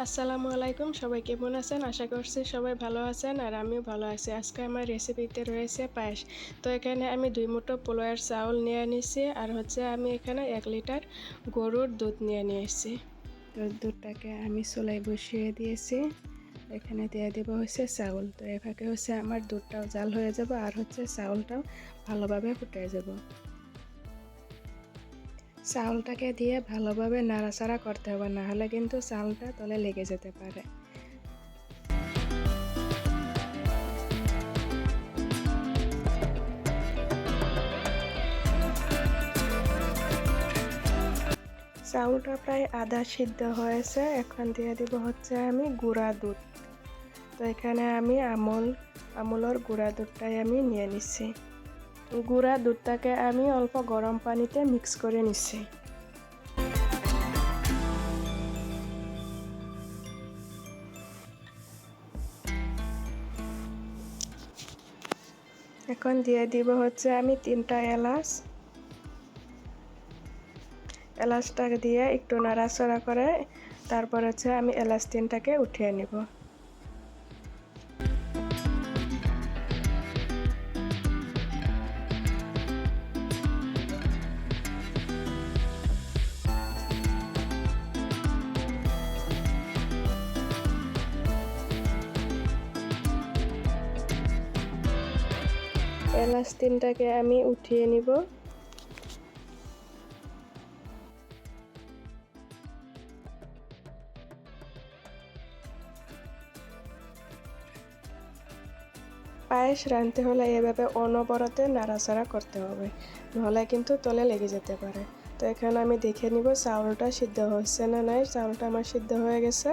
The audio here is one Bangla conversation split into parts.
আসসালামু আলাইকুম, সবাই কেমন আছেন? আশা করছি সবাই ভালো আছেন আর আমিও ভালো আছি। আজকে আমার রেসিপিতে রয়েছে পায়েস। তো এখানে আমি 2 মুঠো পোলাওয়ের চাউল নিয়ে নিয়েছি আর আমি এখানে 1 লিটার গরুর দুধ নিয়ে নিয়েছি। তো দুধটাকে আমি চুলায় বসিয়ে দিয়েছি। এখানে দিয়ে দেবো চাউল। তো এভাবে আমার দুধটাও জাল হয়ে যাবে আর চাউলটাও ভালোভাবে ফুটে যাব। চাউলটাকে দিয়ে ভালোভাবে নাড়াচাড়া করতে হবে, না হলে কিন্তু চাউলটা তলে লেগে যেতে পারে। চাউলটা প্রায় আধা সিদ্ধ হয়েছে। এখন দিয়ে দিব আমি গুঁড়া দুধ। তো এখানে আমি আমুলের গুঁড়া দুধটাই আমি নিয়ে নিচ্ছি। গুঁড়া দুধটাকে আমি অল্প গরম পানিতে মিক্স করে নিচ্ছি। এখন দিয়ে দিব আমি 3টা এলাচ। এলাচটাকে দিয়ে একটু নাড়াচাড়া করে তারপর আমি এলাচ 3টাকে উঠিয়ে নিব। এলাচ 3টাকে আমি উঠিয়ে নিব। পায়েস রাঁধতে হলে এভাবে অনবরতে নাড়াচাড়া করতে হবে, নাহলে কিন্তু তলে লেগে যেতে পারে। তো এখানে আমি দেখে নিব চাউলটা সিদ্ধ হচ্ছে না নাই। চাউলটা আমার সিদ্ধ হয়ে গেছে।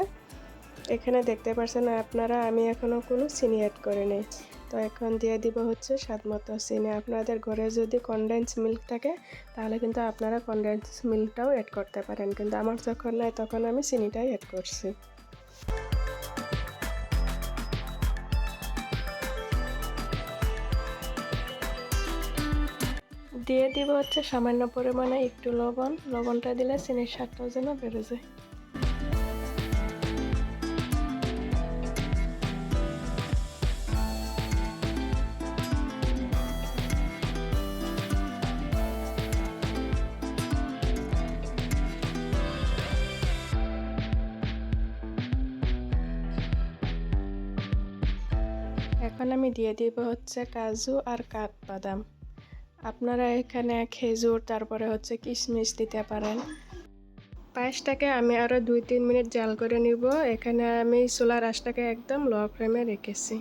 এখানে দেখতে পাচ্ছেন আপনারা, আমি এখনও কোনো চিনি অ্যাড করিনি। তো এখন দিয়ে দিব স্বাদমতো চিনি। আপনাদের ঘরে যদি কনডেন্স মিল্ক থাকে তাহলে কিন্তু আপনারা কনডেন্স মিল্কটাও অ্যাড করতে পারেন, কিন্তু আমার যখন নাই তখন আমি চিনিটাই অ্যাড করছি। দিয়ে দিব সামান্য পরিমাণে একটু লবণ। লবণটা দিলে চিনির স্বাদটাও যেন বেড়ে যায়। এখন আমি দিয়ে দিব কাজু আর কাঠবাদাম। আপনারা এখানে খেজুর তারপরে কিশমিশ দিতে পারেন। পায়েসটাকে আমি আরও 2-3 মিনিট জাল করে নিব। এখানে আমি চুলার আঁচটাকে একদম লো ফ্লেমে রেখেছি।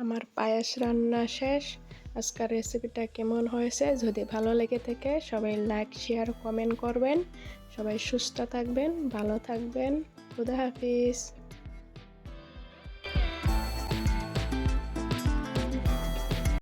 আমার পায়েস রান্না শেষ। আজকের রেসিপিটা কেমন হয়েছে যদি ভালো লেগে থাকে সবাই লাইক শেয়ার কমেন্ট করবেন। সবাই সুস্থ থাকবেন, ভালো থাকবেন। খুদা হাফিজ।